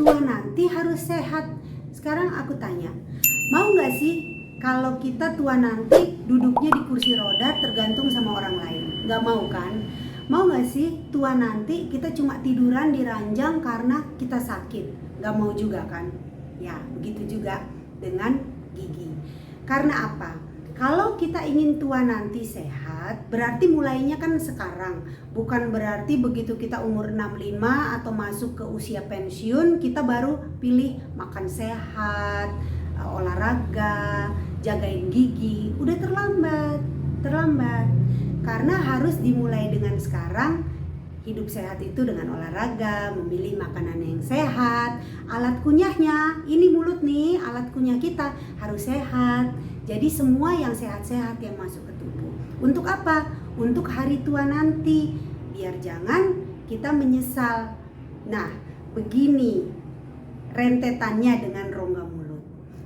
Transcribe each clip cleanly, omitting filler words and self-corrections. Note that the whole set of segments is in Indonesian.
tua nanti harus sehat. Sekarang aku tanya, mau nggak sih kalau kita tua nanti duduknya di kursi roda tergantung sama orang lain? Nggak mau kan? Mau nggak sih tua nanti kita cuma tiduran di ranjang karena kita sakit? Nggak mau juga kan? Ya, begitu juga dengan gigi. Karena apa? Kalau kita ingin tua nanti sehat, berarti mulainya kan sekarang. Bukan berarti begitu kita umur 65 atau masuk ke usia pensiun, kita baru pilih makan sehat, olahraga, jagain gigi. Udah terlambat. Karena harus dimulai dengan sekarang. Hidup sehat itu dengan olahraga, memilih makanan yang sehat, alat kunyahnya, ini mulut nih, alat kunyah kita harus sehat. Jadi semua yang sehat-sehat yang masuk ke tubuh. Untuk apa? Untuk hari tua nanti, biar jangan kita menyesal. Nah, begini rentetannya dengan rongga mulut.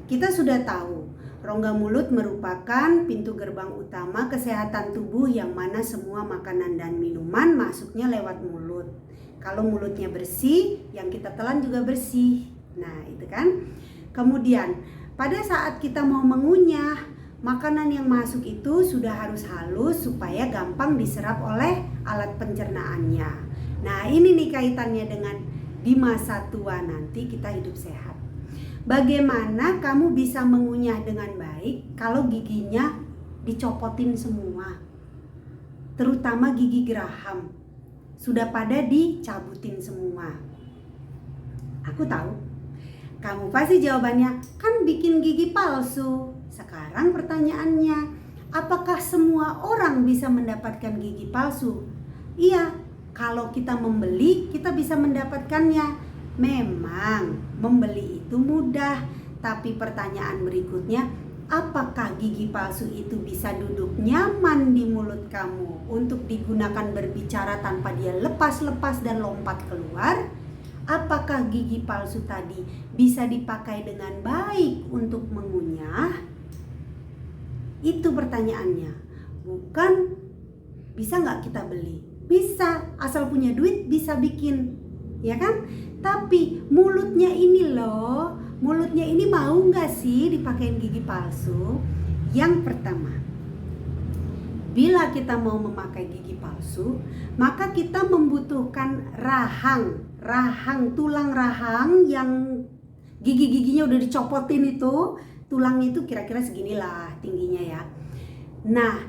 Kita sudah tahu, rongga mulut merupakan pintu gerbang utama kesehatan tubuh yang mana semua makanan dan minuman masuknya lewat mulut. Kalau mulutnya bersih, yang kita telan juga bersih. Nah, itu kan. Kemudian, pada saat kita mau mengunyah, makanan yang masuk itu sudah harus halus supaya gampang diserap oleh alat pencernaannya. Nah, ini nih kaitannya dengan di masa tua nanti kita hidup sehat. Bagaimana kamu bisa mengunyah dengan baik kalau giginya dicopotin semua? Terutama gigi geraham. Sudah pada dicabutin semua. Aku tahu. Kamu pasti jawabannya, kan bikin gigi palsu. Sekarang pertanyaannya, apakah semua orang bisa mendapatkan gigi palsu? Iya, kalau kita membeli, kita bisa mendapatkannya. Memang membeli itu mudah, tapi pertanyaan berikutnya, apakah gigi palsu itu bisa duduk nyaman di mulut kamu untuk digunakan berbicara tanpa dia lepas-lepas dan lompat keluar? Apakah gigi palsu tadi bisa dipakai dengan baik untuk mengunyah? Itu pertanyaannya. Bukan bisa nggak kita beli? Bisa, asal punya duit bisa bikin, ya kan? Tapi mulutnya ini loh, mulutnya ini mau nggak sih dipakein gigi palsu? Yang pertama, bila kita mau memakai gigi palsu, maka kita membutuhkan tulang rahang yang gigi-giginya udah dicopotin itu, tulangnya itu kira-kira seginilah tingginya ya. Nah,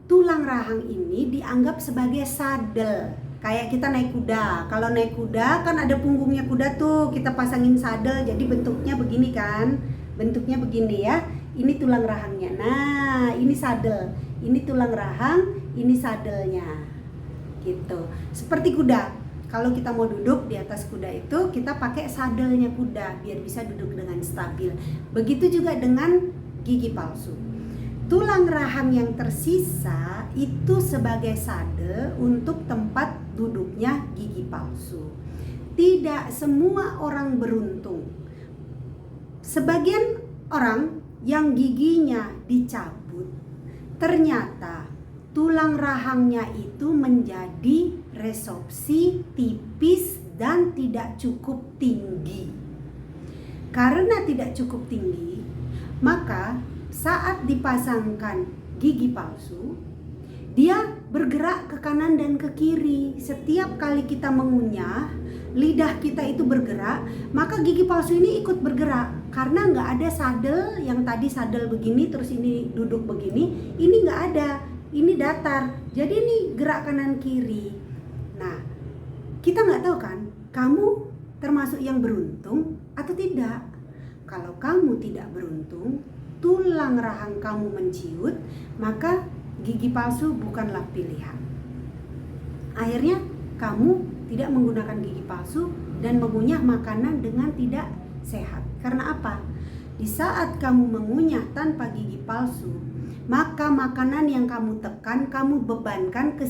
tulang rahang ini dianggap sebagai sadel. Kayak kita naik kuda. Kalau naik kuda kan ada punggungnya kuda tuh, kita pasangin sadel, jadi bentuknya begini kan. Bentuknya begini ya. Ini tulang rahangnya. Nah, ini sadel. Ini tulang rahang, ini sadelnya. Gitu. Seperti kuda. Kalau kita mau duduk di atas kuda itu, kita pakai sadelnya kuda biar bisa duduk dengan stabil. Begitu juga dengan gigi palsu. Tulang rahang yang tersisa itu sebagai sadel untuk tempat duduknya gigi palsu. Tidak semua orang beruntung. Sebagian orang yang giginya dicabut, ternyata tulang rahangnya itu menjadi resorpsi, tipis, dan tidak cukup tinggi. Karena tidak cukup tinggi, maka saat dipasangkan gigi palsu, dia bergerak ke kanan dan ke kiri. Setiap kali kita mengunyah, lidah kita itu bergerak, maka gigi palsu ini ikut bergerak. Karena nggak ada sadel, yang tadi sadel begini, terus ini duduk begini, ini nggak ada, ini datar. Jadi ini gerak kanan kiri. Nah, kita nggak tahu kan, kamu termasuk yang beruntung atau tidak. Kalau kamu tidak beruntung, tulang rahang kamu menciut, maka gigi palsu bukanlah pilihan. Akhirnya kamu tidak menggunakan gigi palsu dan mengunyah makanan dengan tidak sehat. Karena apa? Di saat kamu mengunyah tanpa gigi palsu, maka makanan yang kamu tekan, kamu bebankan ke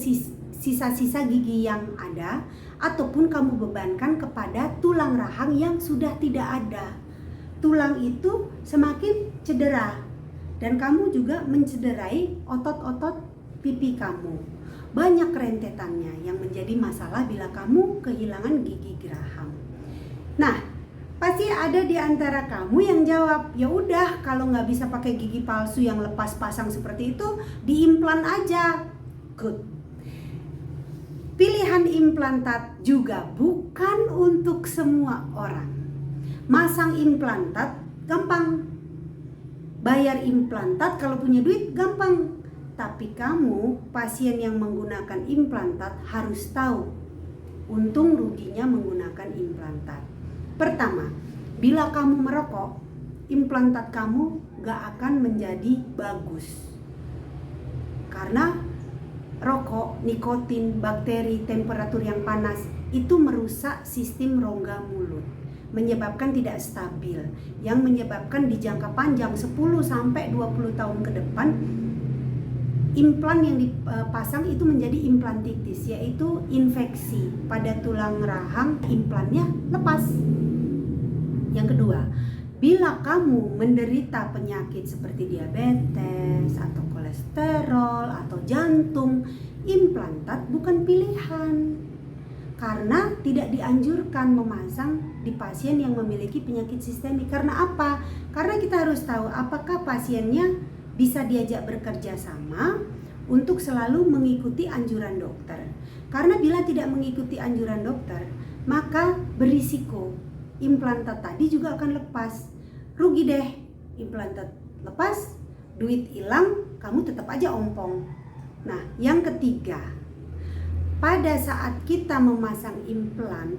sisa-sisa gigi yang ada, ataupun kamu bebankan kepada tulang rahang yang sudah tidak ada. Tulang itu semakin cedera dan kamu juga mencederai otot-otot pipi kamu. Banyak rentetannya yang menjadi masalah bila kamu kehilangan gigi geraham. Nah, ada di antara kamu yang jawab, ya udah kalau nggak bisa pakai gigi palsu yang lepas pasang seperti itu, diimplan aja. Good. Pilihan implantat juga bukan untuk semua orang. Masang implantat gampang, bayar implantat kalau punya duit gampang. Tapi kamu, pasien yang menggunakan implantat, harus tahu untung ruginya menggunakan implantat. Pertama, bila kamu merokok, implantat kamu gak akan menjadi bagus. Karena rokok, nikotin, bakteri, temperatur yang panas itu merusak sistem rongga mulut, menyebabkan tidak stabil, yang menyebabkan di jangka panjang 10-20 tahun ke depan implan yang dipasang itu menjadi implantitis, yaitu infeksi pada tulang rahang, implannya lepas. Yang kedua, bila kamu menderita penyakit seperti diabetes atau kolesterol atau jantung, implantat bukan pilihan. Karena tidak dianjurkan memasang di pasien yang memiliki penyakit sistemik. Karena apa? Karena kita harus tahu apakah pasiennya bisa diajak bekerja sama untuk selalu mengikuti anjuran dokter. Karena bila tidak mengikuti anjuran dokter, maka berisiko implantat tadi juga akan lepas. Rugi deh, implantat lepas, duit hilang, kamu tetap aja ompong. Nah, yang ketiga, pada saat kita memasang implan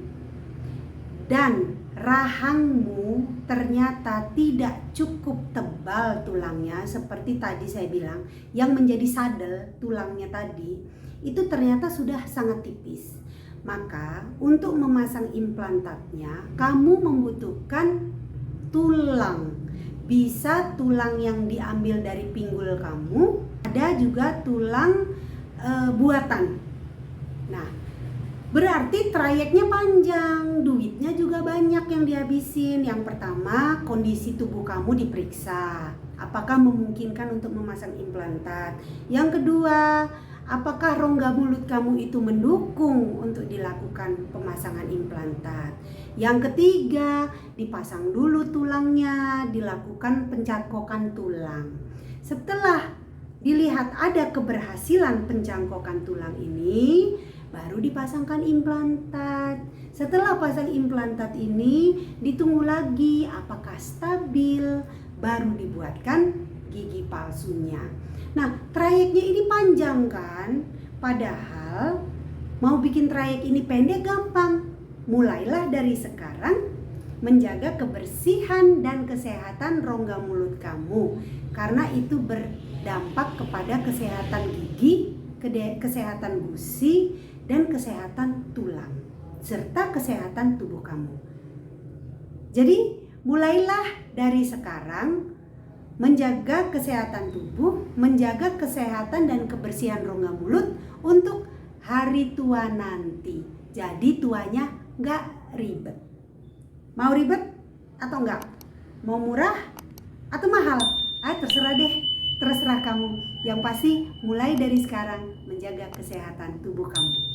dan rahangmu ternyata tidak cukup tebal tulangnya, seperti tadi saya bilang, yang menjadi sadel tulangnya tadi itu ternyata sudah sangat tipis, maka untuk memasang implantatnya kamu membutuhkan tulang. Bisa tulang yang diambil dari pinggul kamu, ada juga tulang buatan. Nah, berarti trayeknya panjang, duitnya juga banyak yang dihabisin. Yang pertama, kondisi tubuh kamu diperiksa, apakah memungkinkan untuk memasang implantat. Yang kedua, apakah rongga mulut kamu itu mendukung untuk dilakukan pemasangan implantat. Yang ketiga, dipasang dulu tulangnya, dilakukan pencangkokan tulang. Setelah dilihat ada keberhasilan pencangkokan tulang ini, baru dipasangkan implantat. Setelah pasang implantat ini, ditunggu lagi apakah stabil, baru dibuatkan gigi palsunya. Nah, trayeknya ini panjang kan? Padahal mau bikin trayek ini pendek gampang. Mulailah dari sekarang menjaga kebersihan dan kesehatan rongga mulut kamu, karena itu berdampak kepada kesehatan gigi, kesehatan gusi, dan kesehatan tulang, serta kesehatan tubuh kamu. Jadi mulailah dari sekarang menjaga kesehatan tubuh, menjaga kesehatan dan kebersihan rongga mulut untuk hari tua nanti. Jadi tuanya gak ribet. Mau ribet atau enggak? Mau murah atau mahal? Terserah deh, terserah kamu. Yang pasti mulai dari sekarang menjaga kesehatan tubuh kamu.